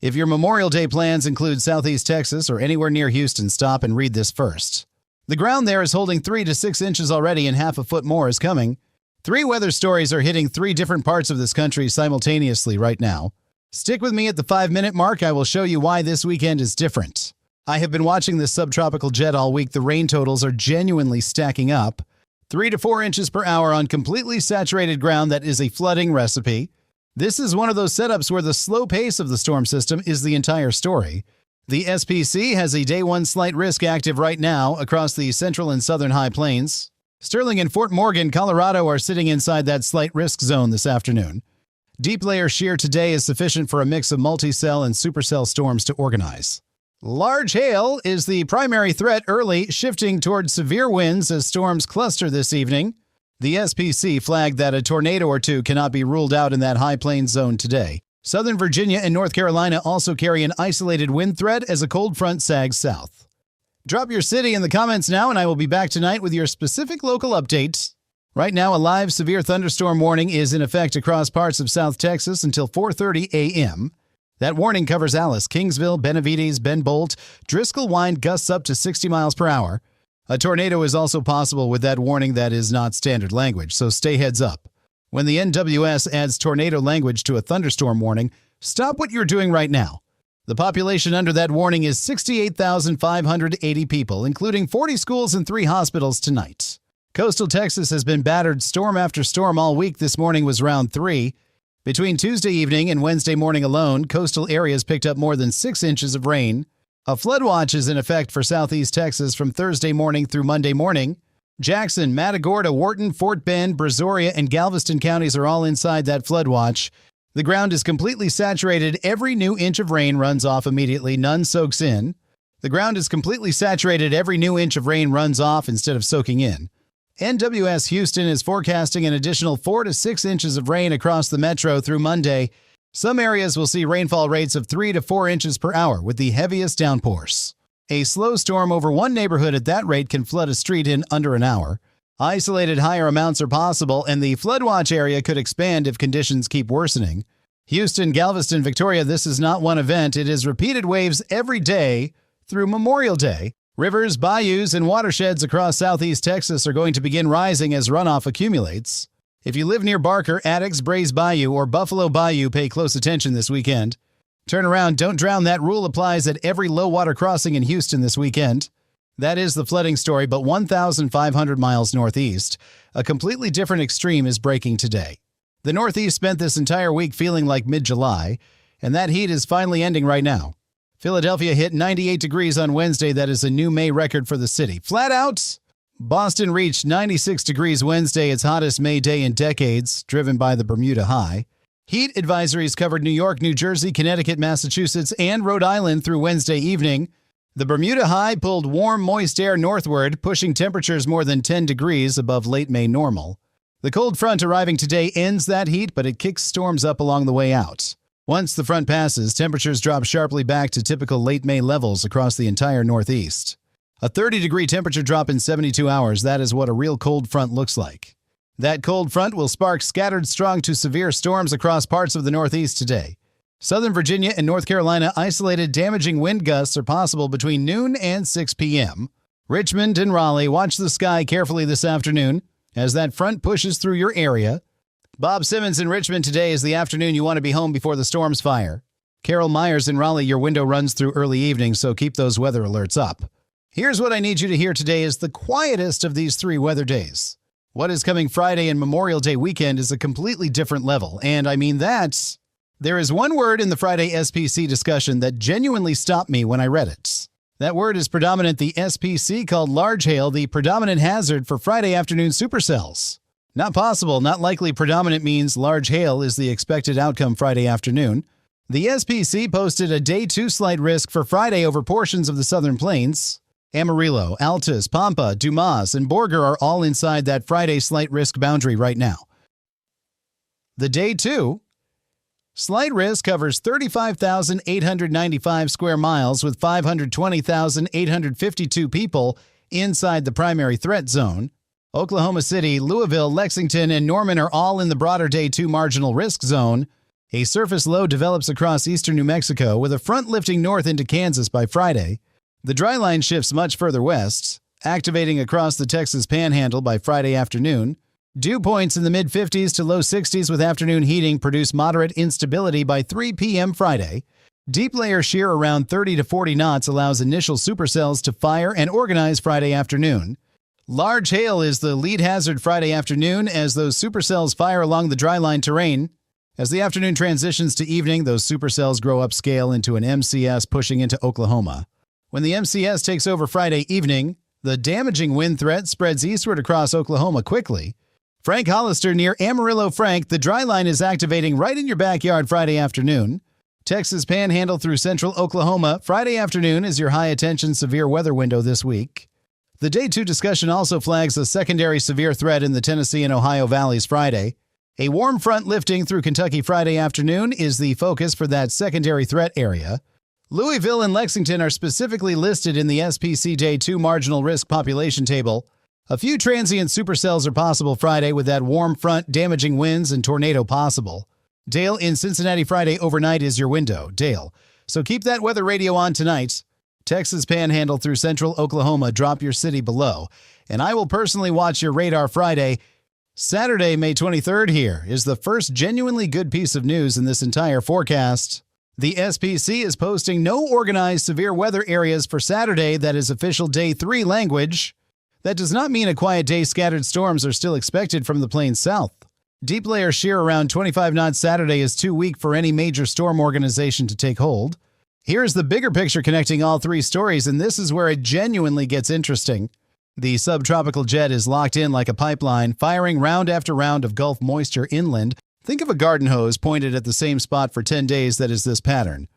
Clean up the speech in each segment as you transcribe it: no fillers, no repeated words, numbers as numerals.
If your Memorial Day plans include Southeast Texas or anywhere near Houston, stop and read this first. The ground there is holding 3 to 6 inches already and half a foot more is coming. 3 weather stories are hitting 3 different parts of this country simultaneously right now. Stick with me at the 5-minute mark. I will show you why this weekend is different. I have been watching this subtropical jet all week. The rain totals are genuinely stacking up. 3 to 4 inches per hour on completely saturated ground that is a flooding recipe. This is one of those setups where the slow pace of the storm system is the entire story. The SPC has a Day 1 slight risk active right now across the central and southern high plains. Sterling and Fort Morgan, Colorado are sitting inside that slight risk zone this afternoon. Deep layer shear today is sufficient for a mix of multicell and supercell storms to organize. Large hail is the primary threat early, shifting towards severe winds as storms cluster this evening. The SPC flagged that a tornado or two cannot be ruled out in that high plains zone today. Southern Virginia and North Carolina also carry an isolated wind threat as a cold front sags south. Drop your city in the comments now, and I will be back tonight with your specific local updates. Right now, a live severe thunderstorm warning is in effect across parts of South Texas until 4:30 a.m. That warning covers Alice, Kingsville, Benavides, Ben Bolt. Driscoll wind gusts up to 60 miles per hour. A tornado is also possible with that warning. That is not standard language, so stay heads up. When the NWS adds tornado language to a thunderstorm warning, stop what you're doing right now. The population under that warning is 68,580 people, including 40 schools and 3 hospitals tonight. Coastal Texas has been battered storm after storm all week. This morning was round 3. Between Tuesday evening and Wednesday morning alone, coastal areas picked up more than 6 inches of rain. A flood watch is in effect for Southeast Texas from Thursday morning through Monday morning. Jackson, Matagorda, Wharton, Fort Bend, Brazoria, and Galveston counties are all inside that flood watch. The ground is completely saturated. Every new inch of rain runs off immediately. None soaks in. The ground is completely saturated. Every new inch of rain runs off instead of soaking in. NWS Houston is forecasting an additional 4 to 6 inches of rain across the metro through Monday. Some areas will see rainfall rates of 3 to 4 inches per hour with the heaviest downpours. A slow storm over one neighborhood at that rate can flood a street in under an hour. Isolated higher amounts are possible, and the flood watch area could expand if conditions keep worsening. Houston, Galveston, Victoria, this is not one event. It is repeated waves every day through Memorial Day. Rivers, bayous, and watersheds across southeast Texas are going to begin rising as runoff accumulates. If you live near Barker, Addicks, Brays Bayou, or Buffalo Bayou, pay close attention this weekend. Turn around, don't drown. That rule applies at every low water crossing in Houston this weekend. That is the flooding story, but 1,500 miles northeast. A completely different extreme is breaking today. The Northeast spent this entire week feeling like mid-July, and that heat is finally ending right now. Philadelphia hit 98 degrees on Wednesday. That is a new May record for the city. Flat out, Boston reached 96 degrees Wednesday, its hottest May day in decades, driven by the Bermuda High. Heat advisories covered New York, New Jersey, Connecticut, Massachusetts, and Rhode Island through Wednesday evening. The Bermuda High pulled warm, moist air northward, pushing temperatures more than 10 degrees above late May normal. The cold front arriving today ends that heat, but it kicks storms up along the way out. Once the front passes, temperatures drop sharply back to typical late May levels across the entire Northeast. A 30-degree temperature drop in 72 hours, that is what a real cold front looks like. That cold front will spark scattered strong to severe storms across parts of the Northeast today. Southern Virginia and North Carolina, isolated damaging wind gusts are possible between noon and 6 p.m. Richmond and Raleigh, watch the sky carefully this afternoon as that front pushes through your area. Bob Simmons in Richmond, today is the afternoon you want to be home before the storms fire. Carol Myers in Raleigh, your window runs through early evening, so keep those weather alerts up. Here's what I need you to hear today is the quietest of these 3 weather days. What is coming Friday and Memorial Day weekend is a completely different level, and I mean that. There is one word in the Friday SPC discussion that genuinely stopped me when I read it. That word is predominant. The SPC called large hail the predominant hazard for Friday afternoon supercells. Not possible, not likely. Predominant means large hail is the expected outcome Friday afternoon. The SPC posted a Day 2 slight risk for Friday over portions of the southern plains. Amarillo, Altus, Pampa, Dumas, and Borger are all inside that Friday slight risk boundary right now. The Day 2 slight risk covers 35,895 square miles with 520,852 people inside the primary threat zone. Oklahoma City, Louisville, Lexington, and Norman are all in the broader Day 2 marginal risk zone. A surface low develops across eastern New Mexico with a front lifting north into Kansas by Friday. The dry line shifts much further west, activating across the Texas Panhandle by Friday afternoon. Dew points in the mid-50s to low 60s with afternoon heating produce moderate instability by 3 p.m. Friday. Deep layer shear around 30 to 40 knots allows initial supercells to fire and organize Friday afternoon. Large hail is the lead hazard Friday afternoon as those supercells fire along the dry line terrain. As the afternoon transitions to evening, those supercells grow upscale into an MCS pushing into Oklahoma. When the MCS takes over Friday evening, the damaging wind threat spreads eastward across Oklahoma quickly. Frank Hollister near Amarillo. Frank, the dry line is activating right in your backyard Friday afternoon. Texas Panhandle through central Oklahoma. Friday afternoon is your high attention severe weather window this week. The Day 2 discussion also flags a secondary severe threat in the Tennessee and Ohio valleys Friday. A warm front lifting through Kentucky Friday afternoon is the focus for that secondary threat area. Louisville and Lexington are specifically listed in the SPC Day 2 marginal risk population table. A few transient supercells are possible Friday with that warm front, damaging winds, and tornado possible. Dale in Cincinnati Friday overnight is your window. Dale. So keep that weather radio on tonight. Texas Panhandle through central Oklahoma, drop your city below. And I will personally watch your radar Friday. Saturday, May 23rd here is the first genuinely good piece of news in this entire forecast. The SPC is posting no organized severe weather areas for Saturday. That is official Day 3 language. That does not mean a quiet day. Scattered storms are still expected from the plains south. Deep layer shear around 25 knots Saturday is too weak for any major storm organization to take hold. Here's the bigger picture connecting all three stories, and this is where it genuinely gets interesting. The subtropical jet is locked in like a pipeline, firing round after round of Gulf moisture inland. Think of a garden hose pointed at the same spot for 10 days that is this pattern.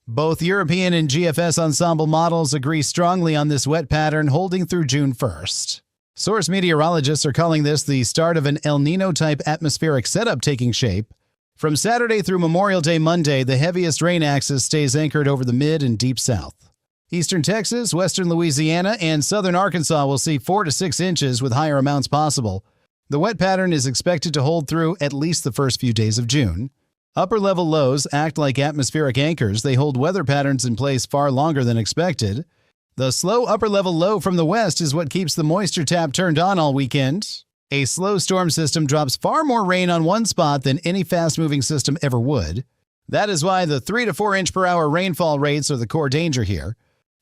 Both European and GFS ensemble models agree strongly on this wet pattern holding through June 1st. Source meteorologists are calling this the start of an El Nino-type atmospheric setup taking shape. From Saturday through Memorial Day Monday, the heaviest rain axis stays anchored over the mid and deep south. Eastern Texas, western Louisiana, and southern Arkansas will see 4 to 6 inches with higher amounts possible. The wet pattern is expected to hold through at least the first few days of June. Upper-level lows act like atmospheric anchors. They hold weather patterns in place far longer than expected. The slow upper-level low from the west is what keeps the moisture tap turned on all weekend. A slow storm system drops far more rain on one spot than any fast-moving system ever would. That is why the 3 to 4 inch per hour rainfall rates are the core danger here.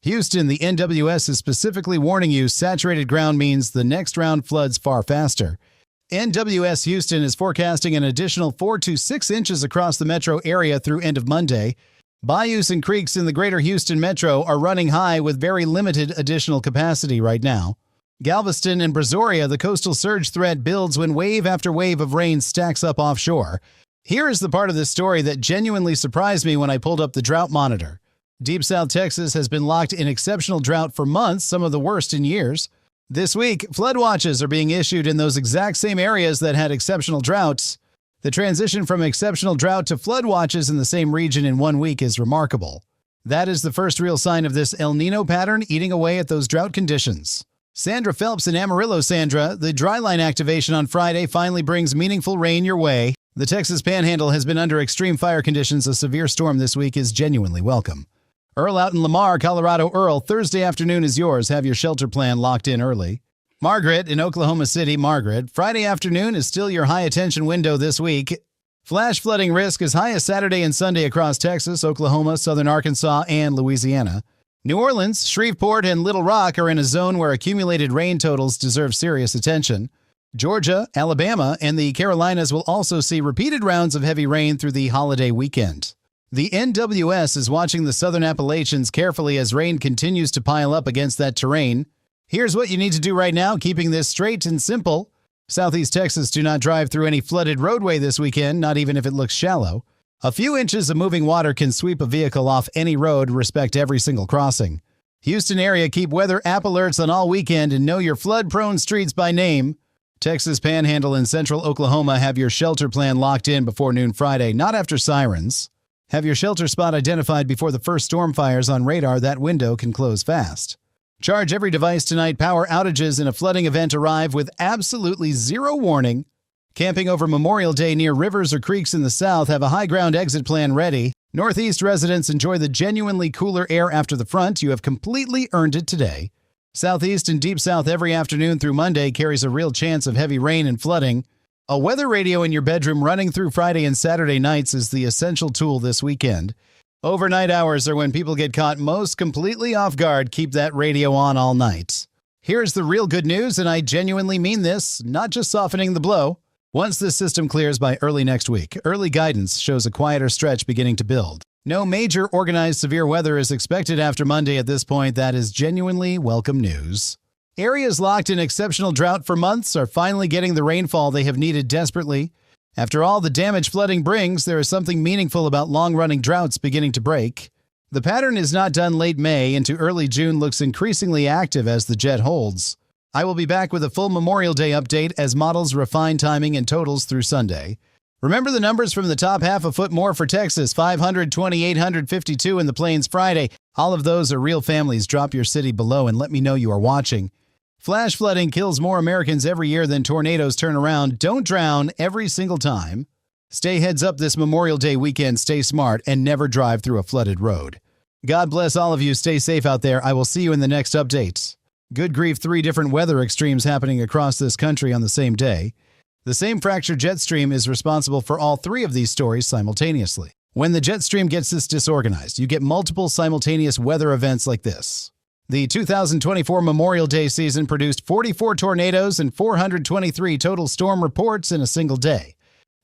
Houston, the NWS is specifically warning you saturated ground means the next round floods far faster. NWS Houston is forecasting an additional 4 to 6 inches across the metro area through end of Monday. Bayous and creeks in the greater Houston metro are running high with very limited additional capacity right now. Galveston and Brazoria, the coastal surge threat builds when wave after wave of rain stacks up offshore. Here is the part of this story that genuinely surprised me when I pulled up the drought monitor. Deep South Texas has been locked in exceptional drought for months, some of the worst in years. This week, flood watches are being issued in those exact same areas that had exceptional droughts. The transition from exceptional drought to flood watches in the same region in 1 week is remarkable. That is the first real sign of this El Nino pattern eating away at those drought conditions. Sandra Phelps in Amarillo. Sandra, the dryline activation on Friday finally brings meaningful rain your way. The Texas Panhandle has been under extreme fire conditions. A severe storm this week is genuinely welcome. Earl out in Lamar, Colorado. Earl, Thursday afternoon is yours. Have your shelter plan locked in early. Margaret in Oklahoma City. Margaret, Friday afternoon is still your high attention window this week. Flash flooding risk is high as Saturday and Sunday across Texas, Oklahoma, southern Arkansas, and Louisiana. New Orleans, Shreveport, and Little Rock are in a zone where accumulated rain totals deserve serious attention. Georgia, Alabama, and the Carolinas will also see repeated rounds of heavy rain through the holiday weekend. The NWS is watching the southern Appalachians carefully as rain continues to pile up against that terrain. Here's what you need to do right now, keeping this straight and simple. Southeast Texas, do not drive through any flooded roadway this weekend, not even if it looks shallow. A few inches of moving water can sweep a vehicle off any road. Respect every single crossing. Houston area, keep weather app alerts on all weekend and know your flood-prone streets by name. Texas Panhandle and central Oklahoma, have your shelter plan locked in before noon Friday, not after sirens. Have your shelter spot identified before the first storm fires on radar. That window can close fast. Charge every device tonight. Power outages in a flooding event arrive with absolutely zero warning. Camping over Memorial Day near rivers or creeks in the south, have a high ground exit plan ready. Northeast residents enjoy the genuinely cooler air after the front. You have completely earned it today. Southeast and deep south every afternoon through Monday carries a real chance of heavy rain and flooding. A weather radio in your bedroom running through Friday and Saturday nights is the essential tool this weekend. Overnight hours are when people get caught most completely off guard. Keep that radio on all night. Here's the real good news, and I genuinely mean this, not just softening the blow. Once this system clears by early next week, early guidance shows a quieter stretch beginning to build. No major organized severe weather is expected after Monday at this point. That is genuinely welcome news. Areas locked in exceptional drought for months are finally getting the rainfall they have needed desperately. After all the damage flooding brings, there is something meaningful about long-running droughts beginning to break. The pattern is not done late May into early June looks increasingly active as the jet holds. I will be back with a full Memorial Day update as models refine timing and totals through Sunday. Remember the numbers from the top half a foot more for Texas, 520, 852 in the Plains Friday. All of those are real families. Drop your city below and let me know you are watching. Flash flooding kills more Americans every year than tornadoes turn around. Don't drown every single time. Stay heads up this Memorial Day weekend. Stay smart and never drive through a flooded road. God bless all of you. Stay safe out there. I will see you in the next update. Good grief, 3 different weather extremes happening across this country on the same day. The same fractured jet stream is responsible for all 3 of these stories simultaneously. When the jet stream gets this disorganized, you get multiple simultaneous weather events like this. The 2024 Memorial Day season produced 44 tornadoes and 423 total storm reports in a single day.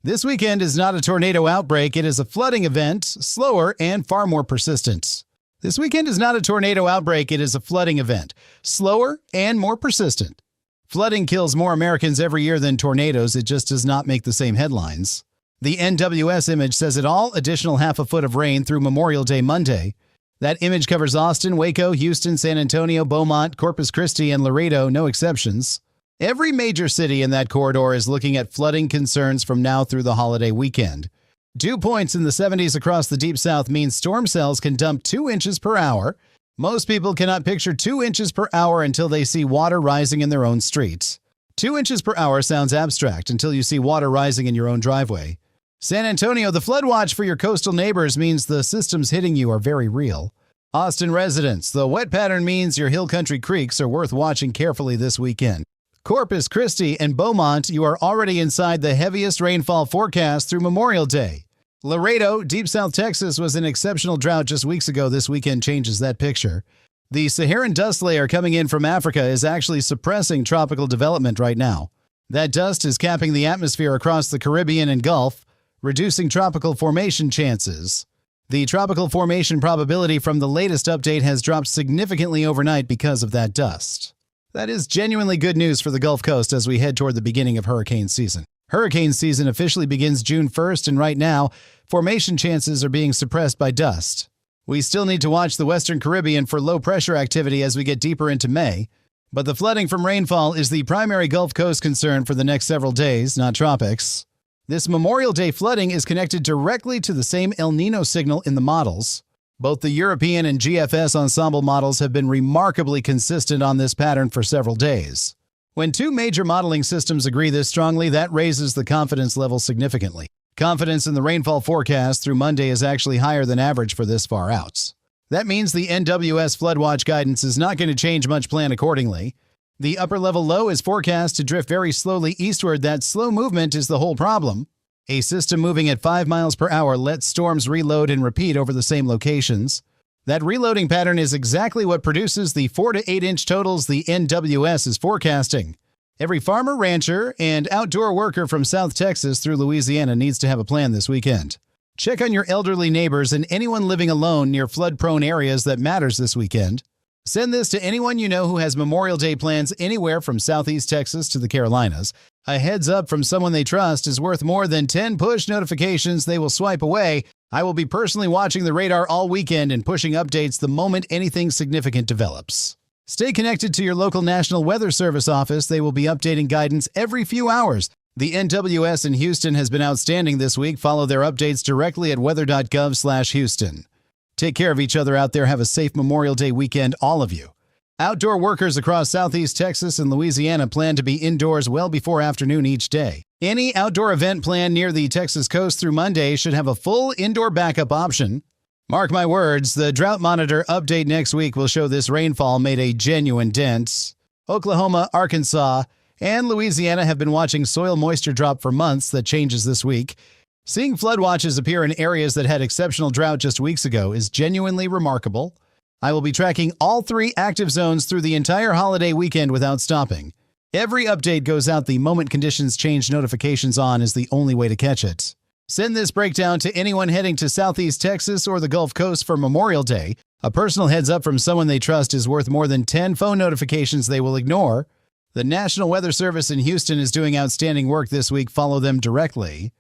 This weekend is not a tornado outbreak, it is a flooding event, slower and far more persistent. This weekend is not a tornado outbreak, it is a flooding event, slower and more persistent. Flooding kills more Americans every year than tornadoes, it just does not make the same headlines. The NWS image says it all, additional half a foot of rain through Memorial Day Monday. That image covers Austin, Waco, Houston, San Antonio, Beaumont, Corpus Christi, and Laredo, no exceptions. Every major city in that corridor is looking at flooding concerns from now through the holiday weekend. Dew points in the 70s across the Deep South means storm cells can dump 2 inches per hour. Most people cannot picture 2 inches per hour until they see water rising in their own streets. 2 inches per hour sounds abstract until you see water rising in your own driveway. San Antonio, the flood watch for your coastal neighbors means the systems hitting you are very real. Austin residents, the wet pattern means your hill country creeks are worth watching carefully this weekend. Corpus Christi and Beaumont, you are already inside the heaviest rainfall forecast through Memorial Day. Laredo, deep South Texas, was in exceptional drought just weeks ago. This weekend changes that picture. The Saharan dust layer coming in from Africa is actually suppressing tropical development right now. That dust is capping the atmosphere across the Caribbean and Gulf, reducing tropical formation chances. The tropical formation probability from the latest update has dropped significantly overnight because of that dust. That is genuinely good news for the Gulf Coast as we head toward the beginning of hurricane season. Hurricane season officially begins June 1st, and right now, formation chances are being suppressed by dust. We still need to watch the Western Caribbean for low-pressure activity as we get deeper into May, but the flooding from rainfall is the primary Gulf Coast concern for the next several days, not tropics. This Memorial Day flooding is connected directly to the same El Nino signal in the models. Both the European and GFS ensemble models have been remarkably consistent on this pattern for several days. When 2 major modeling systems agree this strongly, that raises the confidence level significantly. Confidence in the rainfall forecast through Monday is actually higher than average for this far out. That means the NWS flood watch guidance is not going to change much plan accordingly. The upper level low is forecast to drift very slowly eastward. That slow movement is the whole problem. A system moving at 5 miles per hour lets storms reload and repeat over the same locations. That reloading pattern is exactly what produces the 4 to 8 inch totals the NWS is forecasting. Every farmer, rancher, and outdoor worker from South Texas through Louisiana needs to have a plan this weekend. Check on your elderly neighbors and anyone living alone near flood-prone areas that matters this weekend. Send this to anyone you know who has Memorial Day plans anywhere from Southeast Texas to the Carolinas. A heads up from someone they trust is worth more than 10 push notifications they will swipe away. I will be personally watching the radar all weekend and pushing updates the moment anything significant develops. Stay connected to your local National Weather Service office. They will be updating guidance every few hours. The NWS in Houston has been outstanding this week. Follow their updates directly at weather.gov/Houston. Take care of each other out there. Have a safe Memorial Day weekend, all of you. Outdoor workers across southeast Texas and Louisiana plan to be indoors well before afternoon each day. Any outdoor event planned near the Texas coast through Monday should have a full indoor backup option. Mark my words, the drought monitor update next week will show this rainfall made a genuine dent. Oklahoma, Arkansas, and Louisiana have been watching soil moisture drop for months that changes this week. Seeing flood watches appear in areas that had exceptional drought just weeks ago is genuinely remarkable. I will be tracking all 3 active zones through the entire holiday weekend without stopping. Every update goes out the moment conditions change. Notifications on is the only way to catch it. Send this breakdown to anyone heading to southeast Texas or the Gulf Coast for Memorial Day. A personal heads up from someone they trust is worth more than 10 phone notifications they will ignore. The National Weather Service in Houston is doing outstanding work this week. Follow them directly.